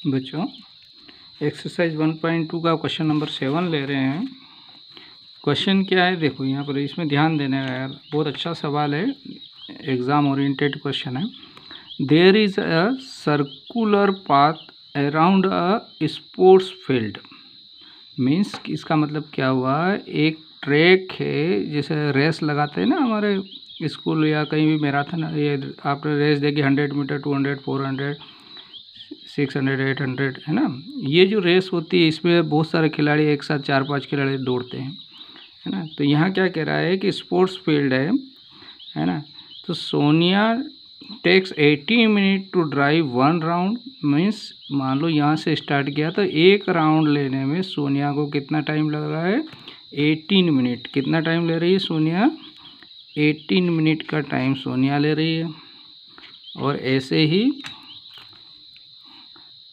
बच्चों एक्सरसाइज 1.2 का question number 7 ले रहे हैं। क्वेश्चन क्या है देखो, यहाँ पर इसमें ध्यान देना है यार, बहुत अच्छा सवाल है, एग्ज़ाम ओरिएंटेड क्वेश्चन है। There is a circular path around a sports field. Means इसका मतलब क्या हुआ, एक ट्रैक है, जैसे रेस लगाते हैं ना हमारे स्कूल या कहीं भी मैराथन, ये आपने रेस देखी 100 मीटर, 200, 400, 600, 800 है ना। ये जो रेस होती है इसमें बहुत सारे खिलाड़ी एक साथ 4-5 खिलाड़ी दौड़ते हैं, है ना। तो यहाँ क्या कह रहा है कि स्पोर्ट्स फील्ड है ना। तो Sonia takes 80 minute to drive 1 round. Means मान लो यहाँ से स्टार्ट किया तो एक राउंड लेने में सोनिया को कितना टाइम लग रहा है, 18 मिनट। कितना टाइम ले रही है सोनिया, 18 मिनट का टाइम सोनिया ले रही है। और ऐसे ही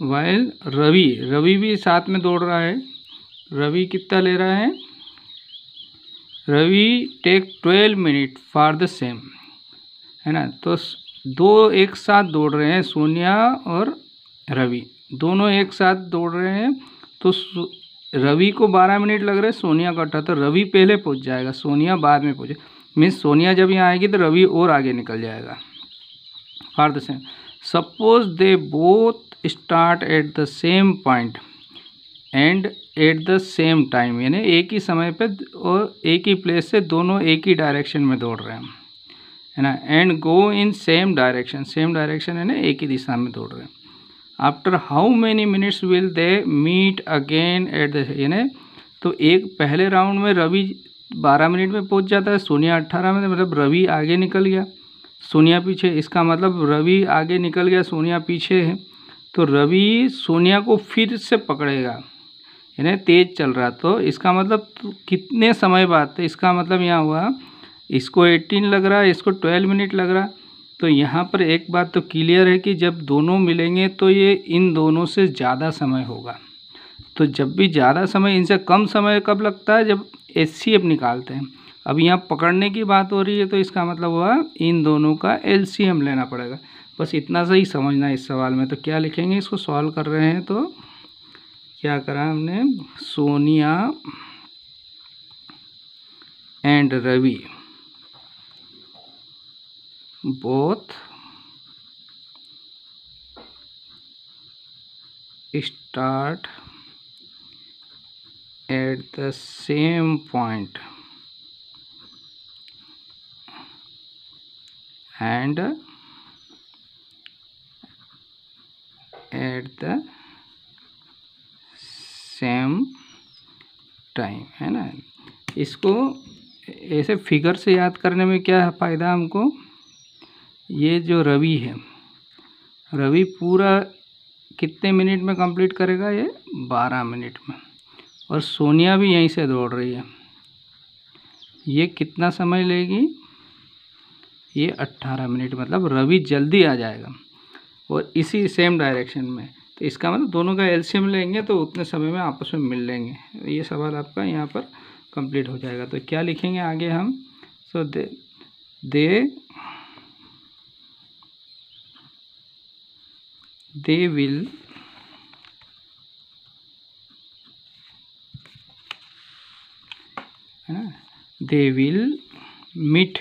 वाइल रवि भी साथ में दौड़ रहा है। रवि कितना ले रहा है, Ravi take 12 minute for the same, है ना। तो दो एक साथ दौड़ रहे हैं, सोनिया और रवि दोनों एक साथ दौड़ रहे हैं। तो रवि को 12 मिनट लग रहे हैं, सोनिया का 18। तो रवि पहले पहुंच जाएगा, सोनिया बाद में पहुंचे। मीन्स सोनिया जब यहाँ आएगी तो रवि और आगे निकल जाएगा। For the same, suppose they both start at the same point and at the same time, यानी एक ही समय पे और एक ही प्लेस से दोनों एक ही डायरेक्शन में दौड़ रहे हैं, है ना। And go in same direction, same direction है ना, एक ही दिशा में दौड़ रहे हैं। After how many minutes will they meet again at the, यानी तो एक पहले राउंड में रवि 12 मिनट में पहुंच जाता है, सोनिया 18 में, मतलब रवि आगे निकल गया, सोनिया पीछे। इसका मतलब रवि आगे निकल गया, सोनिया पीछे है। तो रवि सोनिया को फिर से पकड़ेगा, यानी तेज चल रहा। तो इसका मतलब कितने समय बाद, तो इसका मतलब यहाँ हुआ इसको 18 लग रहा है, इसको 12 मिनट लग रहा। तो यहाँ पर एक बात तो क्लियर है कि जब दोनों मिलेंगे तो ये इन दोनों से ज़्यादा समय होगा। तो जब भी ज़्यादा समय, इनसे कम समय कब लगता है, जब HCF निकालते हैं। अब यहाँ पकड़ने की बात हो रही है, तो इसका मतलब हुआ इन दोनों का LCM लेना पड़ेगा। बस इतना सा ही समझना है इस सवाल में। तो क्या लिखेंगे, इसको सॉल्व कर रहे हैं तो क्या करा हमने, Sonia and Ravi both start at the same point and at the same time, है ना। इसको ऐसे फिगर से याद करने में क्या फ़ायदा हमको, ये जो रवि है, रवि पूरा कितने मिनट में कंप्लीट करेगा, ये 12 मिनट में। और सोनिया भी यहीं से दौड़ रही है, ये कितना समय लेगी, ये 18 मिनट। मतलब रवि जल्दी आ जाएगा और इसी सेम डायरेक्शन में। तो इसका मतलब दोनों का LCM लेंगे तो उतने समय में आपस में मिल लेंगे। ये सवाल आपका यहाँ पर कंप्लीट हो जाएगा। तो क्या लिखेंगे आगे हम, सो they will meet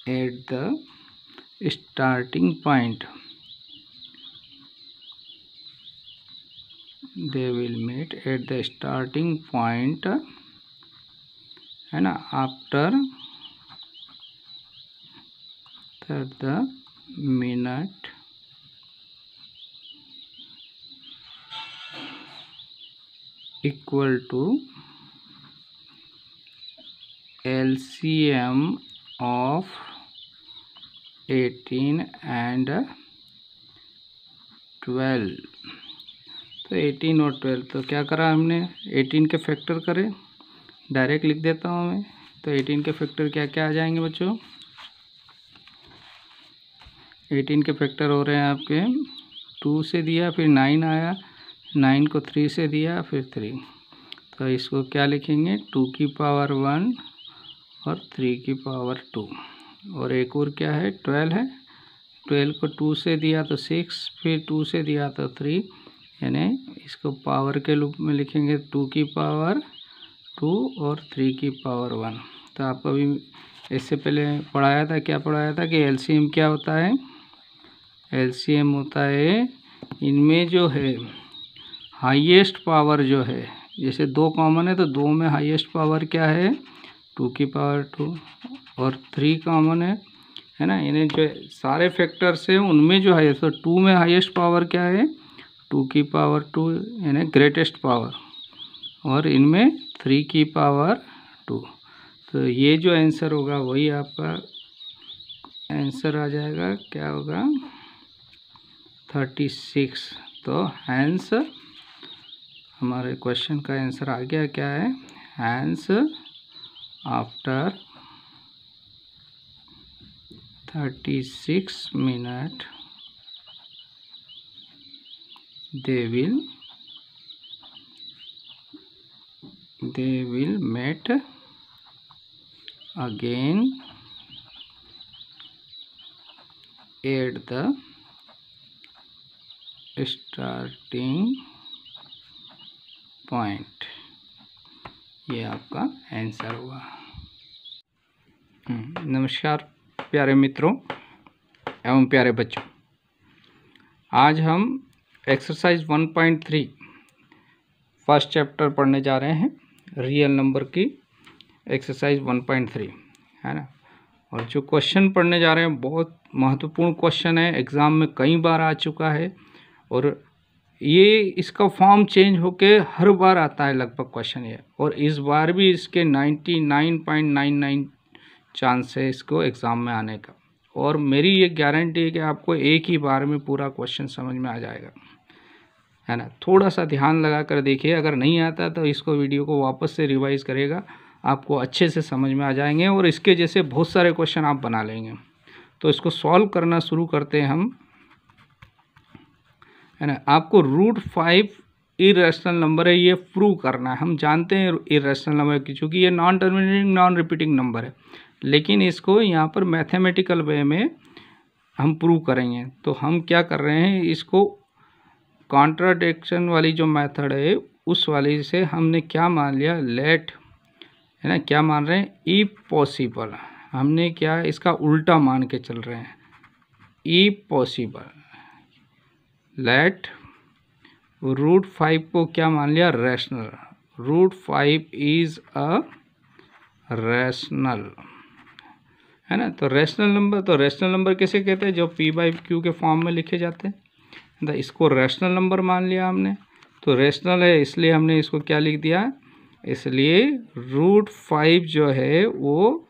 at the starting point. They will meet at the starting point, है ना, after the minute equal to LCM of 18 and 12। तो 18 और 12, तो क्या करा हमने, 18 के फैक्टर करें, डायरेक्ट लिख देता हूँ मैं। तो 18 के फैक्टर क्या क्या आ जाएंगे बच्चों, 18 के फैक्टर हो रहे हैं आपके 2 से दिया, फिर 9 आया, 9 को 3 से दिया, फिर 3। तो इसको क्या लिखेंगे, 2 की पावर 1 और 3 की पावर 2, और एक और क्या है 12 है, 12 को 2 से दिया तो 6, फिर 2 से दिया तो 3, यानी इसको पावर के रूप में लिखेंगे 2 की पावर 2 और 3 की पावर 1। तो आपको अभी इससे पहले पढ़ाया था, क्या पढ़ाया था कि एलसीएम क्या होता है, एलसीएम होता है इनमें जो है हाईएस्ट पावर जो है, जैसे 2 कॉमन है तो 2 में हाईएस्ट पावर क्या है 2 की पावर 2, और 3 कॉमन है ना, इन्हें जो सारे फैक्टर्स हैं उनमें जो हाईएस्ट, तो 2 में हाईएस्ट पावर क्या है 2 की पावर 2 यानी ग्रेटेस्ट पावर, और इनमें 3 की पावर 2। तो ये जो आंसर होगा वही आपका आंसर आ जाएगा, क्या होगा 36। तो हैंस हमारे क्वेश्चन का आंसर आ गया, क्या है hence after 36 minute they will meet again at the starting point। ये आपका आंसर हुआ। नमस्कार प्यारे मित्रों एवं प्यारे बच्चों, आज हम एक्सरसाइज 1.3 फर्स्ट चैप्टर पढ़ने जा रहे हैं, रियल नंबर की एक्सरसाइज 1.3 है ना। और जो क्वेश्चन पढ़ने जा रहे हैं बहुत महत्वपूर्ण क्वेश्चन है, एग्ज़ाम में कई बार आ चुका है, और ये इसका फॉर्म चेंज होके हर बार आता है लगभग क्वेश्चन ये, और इस बार भी इसके 99.99 चांस है इसको एग्ज़ाम में आने का, और मेरी ये गारंटी है कि आपको एक ही बार में पूरा क्वेश्चन समझ में आ जाएगा, है ना। थोड़ा सा ध्यान लगा कर देखिए, अगर नहीं आता तो इसको वीडियो को वापस से रिवाइज करेगा, आपको अच्छे से समझ में आ जाएंगे, और इसके जैसे बहुत सारे क्वेश्चन आप बना लेंगे। तो इसको सॉल्व करना शुरू करते हैं हम, है ना। आपको √5 इरेशनल नंबर है ये प्रूव करना है। हम जानते हैं इरेशनल नंबर की, चूँकि ये non terminating non repeating number है, लेकिन इसको यहाँ पर मैथमेटिकल वे में हम प्रूव करेंगे। तो हम क्या कर रहे हैं, इसको कॉन्ट्राडिक्शन वाली जो मेथड है उस वाली से हमने क्या मान लिया, लेट, है ना, क्या मान रहे हैं इफ पॉसिबल, हमने क्या इसका उल्टा मान के चल रहे हैं, इफ पॉसिबल लेट √5 को क्या मान लिया रैशनल, √5 इज अ रैशनल, है ना। तो रैशनल नंबर, तो रैशनल नंबर कैसे कहते हैं, जो P/Q के फॉर्म में लिखे जाते हैं, तो इसको रैशनल नंबर मान लिया हमने। तो रैशनल है इसलिए हमने इसको क्या लिख दिया, इसलिए √5 जो है वो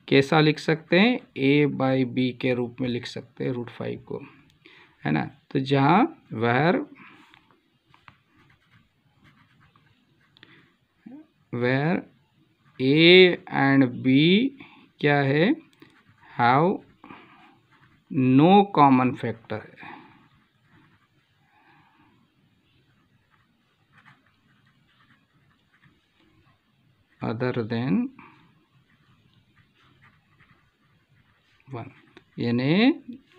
कैसा लिख सकते हैं A/B के रूप में लिख सकते हैं √5 को, है ना। तो जहाँ वेयर A एंड B क्या है, हैव नो कॉमन फैक्टर है, अदर देन 1, यानी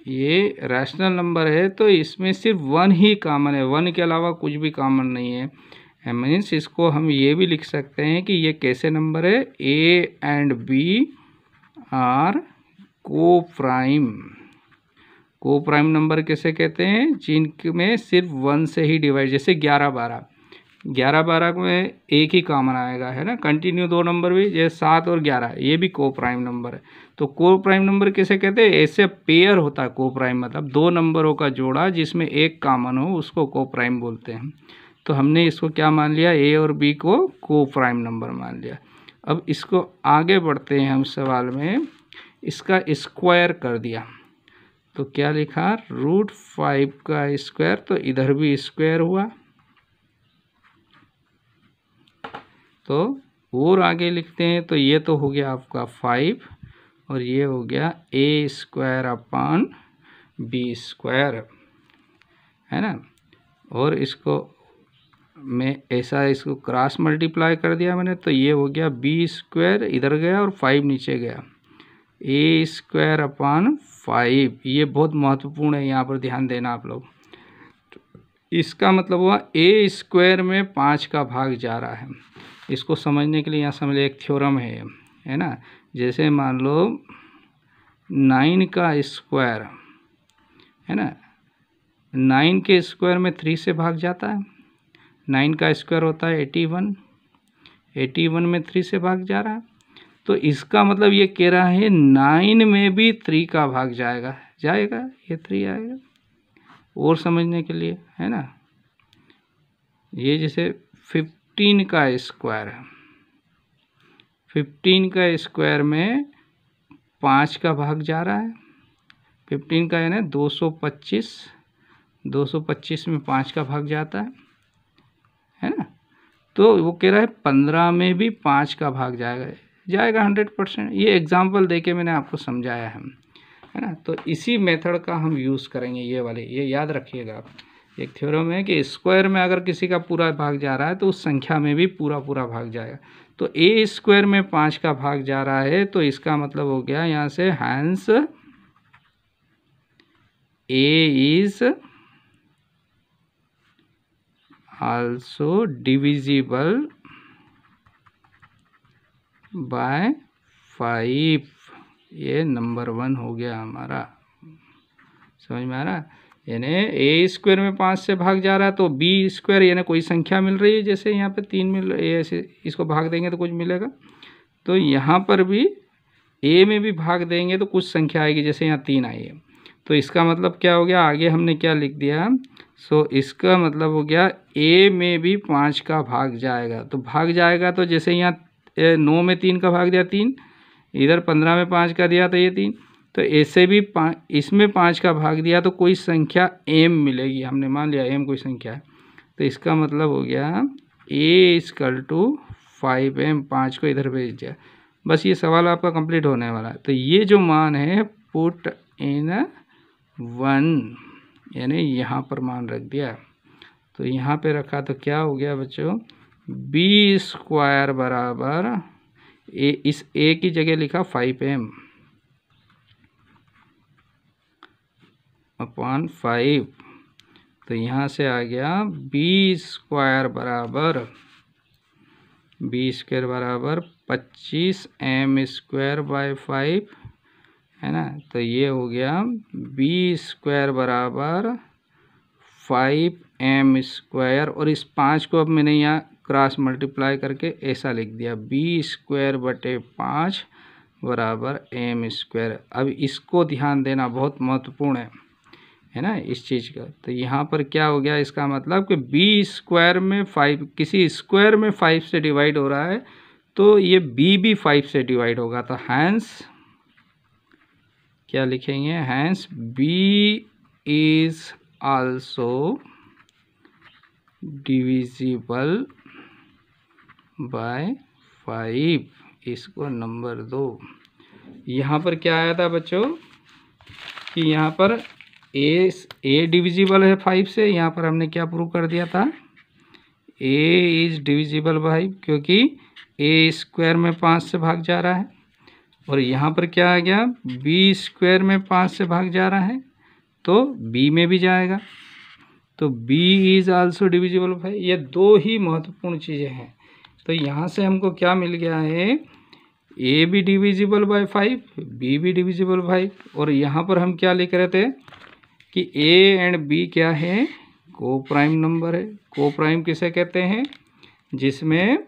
ये रैशनल नंबर है तो इसमें सिर्फ 1 ही कॉमन है, 1 के अलावा कुछ भी कॉमन नहीं है। मीन्स इसको हम ये भी लिख सकते हैं कि ये कैसे नंबर है, A एंड B आर को प्राइम नंबर कैसे कहते हैं, जिनमें सिर्फ 1 से ही डिवाइड, जैसे 11-12 में एक ही कॉमन आएगा, है ना। कंटिन्यू 2 नंबर भी, जैसे 7 और 11 ये भी को प्राइम नंबर है। तो को प्राइम नंबर कैसे कहते हैं, ऐसे पेयर होता है को प्राइम, मतलब 2 नंबरों का जोड़ा जिसमें एक कॉमन हो उसको को प्राइम बोलते हैं। तो हमने इसको क्या मान लिया, A और B को प्राइम नंबर मान लिया। अब इसको आगे बढ़ते हैं हम सवाल में, इसका स्क्वायर कर दिया तो क्या लिखा, √5 का स्क्वायर, तो इधर भी स्क्वायर हुआ। तो और आगे लिखते हैं, तो ये तो हो गया आपका 5 और ये हो गया A² / B², है ना। और इसको में ऐसा इसको क्रॉस मल्टीप्लाई कर दिया मैंने, तो ये हो गया बी स्क्वायर इधर गया और 5 नीचे गया, ए स्क्वायर अपॉन 5। ये बहुत महत्वपूर्ण है, यहाँ पर ध्यान देना आप लोग। इसका मतलब हुआ ए स्क्वायर में 5 का भाग जा रहा है। इसको समझने के लिए यहाँ समझ एक थ्योरम है ना। जैसे मान लो 9 का स्क्वायर है ना, 9 के स्क्वायर में 3 से भाग जाता है। 9 का स्क्वायर होता है 81, 81 में 3 से भाग जा रहा है। तो इसका मतलब ये कह रहा है 9 में भी 3 का भाग जाएगा, ये 3 आएगा। और समझने के लिए है ना, ये जैसे 15 का स्क्वायर है, 15 का स्क्वायर में 5 का भाग जा रहा है। 15 का यानी 225, 225 में 5 का भाग जाता है ना। तो वो कह रहा है 15 में भी 5 का भाग जाएगा 100%। ये एग्जाम्पल देके मैंने आपको समझाया है ना। तो इसी मेथड का हम यूज़ करेंगे, ये वाले, ये याद रखिएगा आप। एक थ्योरम है कि स्क्वायर में अगर किसी का पूरा भाग जा रहा है तो उस संख्या में भी पूरा भाग जाएगा। तो ए स्क्वायर में 5 का भाग जा रहा है, तो इसका मतलब हो गया यहाँ से hence A is also divisible by 5। ये नंबर 1 हो गया हमारा, समझ में आ रहा। यानी ए स्क्वायर में 5 से भाग जा रहा है, तो बी स्क्वायर यानी कोई संख्या मिल रही है, जैसे यहाँ पे 3 मिल रही है, ऐसे इसको भाग देंगे तो कुछ मिलेगा। तो यहाँ पर भी ए में भी भाग देंगे तो कुछ संख्या आएगी, जैसे यहाँ 3 आई है। तो इसका मतलब क्या हो गया, आगे हमने क्या लिख दिया, सो इसका मतलब हो गया ए में भी 5 का भाग जाएगा। तो भाग जाएगा तो जैसे यहाँ 9 में 3 का भाग दिया 3, इधर 15 में 5 का दिया तो ये 3, तो ऐसे भी इसमें 5 का भाग दिया तो कोई संख्या m मिलेगी। हमने मान लिया m कोई संख्या है, तो इसका मतलब हो गया a = 5m। 5 को इधर भेज दिया। बस ये सवाल आपका कंप्लीट होने वाला है। तो ये जो मान है पुट इन 1, यानी यहाँ पर मान रख दिया। तो यहाँ पे रखा तो क्या हो गया बच्चों, बी स्क्वायर बराबर इस a की जगह लिखा 5m अपॉन 5। तो यहाँ से आ गया बी स्क्वायर बराबर 25m स्क्वायर बाय 5 है ना। तो ये हो गया बी स्क्वायर बराबर 5m स्क्वायर, और इस 5 को अब मैंने यहाँ क्रॉस मल्टीप्लाई करके ऐसा लिख दिया, बी स्क्वायर बटे 5 बराबर m स्क्वायर। अब इसको ध्यान देना बहुत महत्वपूर्ण है ना इस चीज़ का। तो यहाँ पर क्या हो गया, इसका मतलब कि बी स्क्वायर में 5, किसी स्क्वायर में 5 से डिवाइड हो रहा है, तो ये बी भी 5 से डिवाइड होगा। तो हैंस क्या लिखेंगे, hence B is also divisible by 5। इसको नंबर 2। यहाँ पर क्या आया था बच्चों कि यहाँ पर ए डिविजिबल है 5 से। यहाँ पर हमने क्या प्रूव कर दिया था, ए इज डिविजिबल बाय, क्योंकि ए स्क्वायर में 5 से भाग जा रहा है। और यहाँ पर क्या आ गया, बी स्क्वायर में 5 से भाग जा रहा है, तो बी में भी जाएगा। तो B is also divisible by. ये 2 ही महत्वपूर्ण चीज़ें हैं। तो यहाँ से हमको क्या मिल गया है, ए भी डिविजिबल बाय 5, बी भी डिविजिबल बाय। और यहाँ पर हम क्या लिख रहे थे कि ए एंड बी क्या है, को प्राइम नंबर है। को प्राइम किसे कहते हैं, जिसमें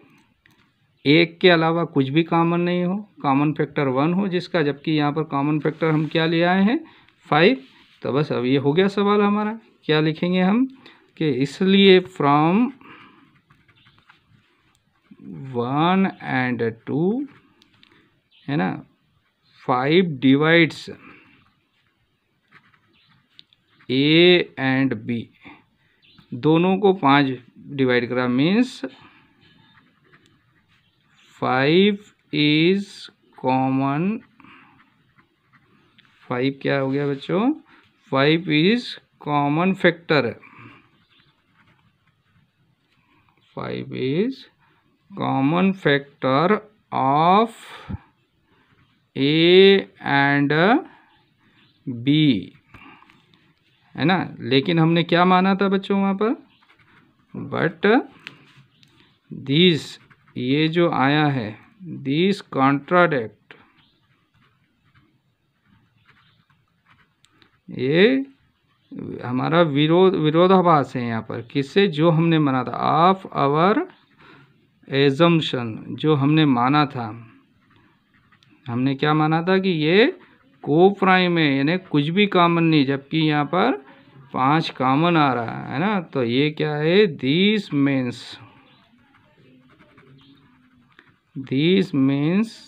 एक के अलावा कुछ भी कॉमन नहीं हो, कॉमन फैक्टर 1 हो जिसका, जबकि यहाँ पर कॉमन फैक्टर हम क्या ले आए हैं 5। तो बस अब ये हो गया सवाल हमारा। क्या लिखेंगे हम कि इसलिए फ्रॉम 1 and 2 है ना, 5 डिवाइड्स ए एंड बी, दोनों को 5 डिवाइड करा, मीन्स 5 इज कॉमन। 5 क्या हो गया बच्चों, 5 is common factor 5 is common factor of A and B, है ना। लेकिन हमने क्या माना था बच्चों वहाँ पर, बट दिस, ये जो आया है, दिस कॉन्ट्राडिक्ट, ये हमारा विरोधाभास है यहाँ पर, किससे, जो हमने माना था, ऑफ आवर एजम्पशन, जो हमने माना था। हमने क्या माना था कि ये को प्राइम है, यानी कुछ भी कॉमन नहीं, जबकि यहाँ पर 5 कॉमन आ रहा है ना। तो ये क्या है, this means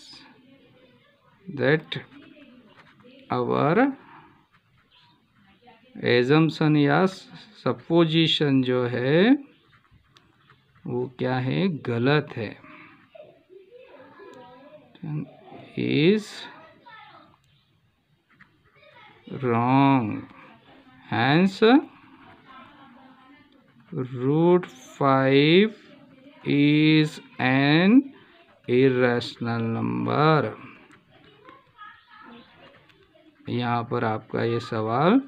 that our assumption या सपोजिशन जो है वो क्या है, गलत है, is wrong, hence √5 is an irrational number। यहाँ पर आपका ये सवाल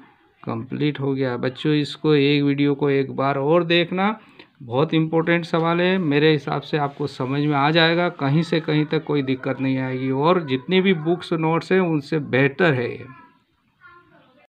कंप्लीट हो गया बच्चों। इसको एक वीडियो को एक बार और देखना, बहुत इम्पोर्टेंट सवाल है, मेरे हिसाब से आपको समझ में आ जाएगा, कहीं से कहीं तक कोई दिक्कत नहीं आएगी, और जितनी भी बुक्स नोट्स हैं उनसे बेहतर है ये।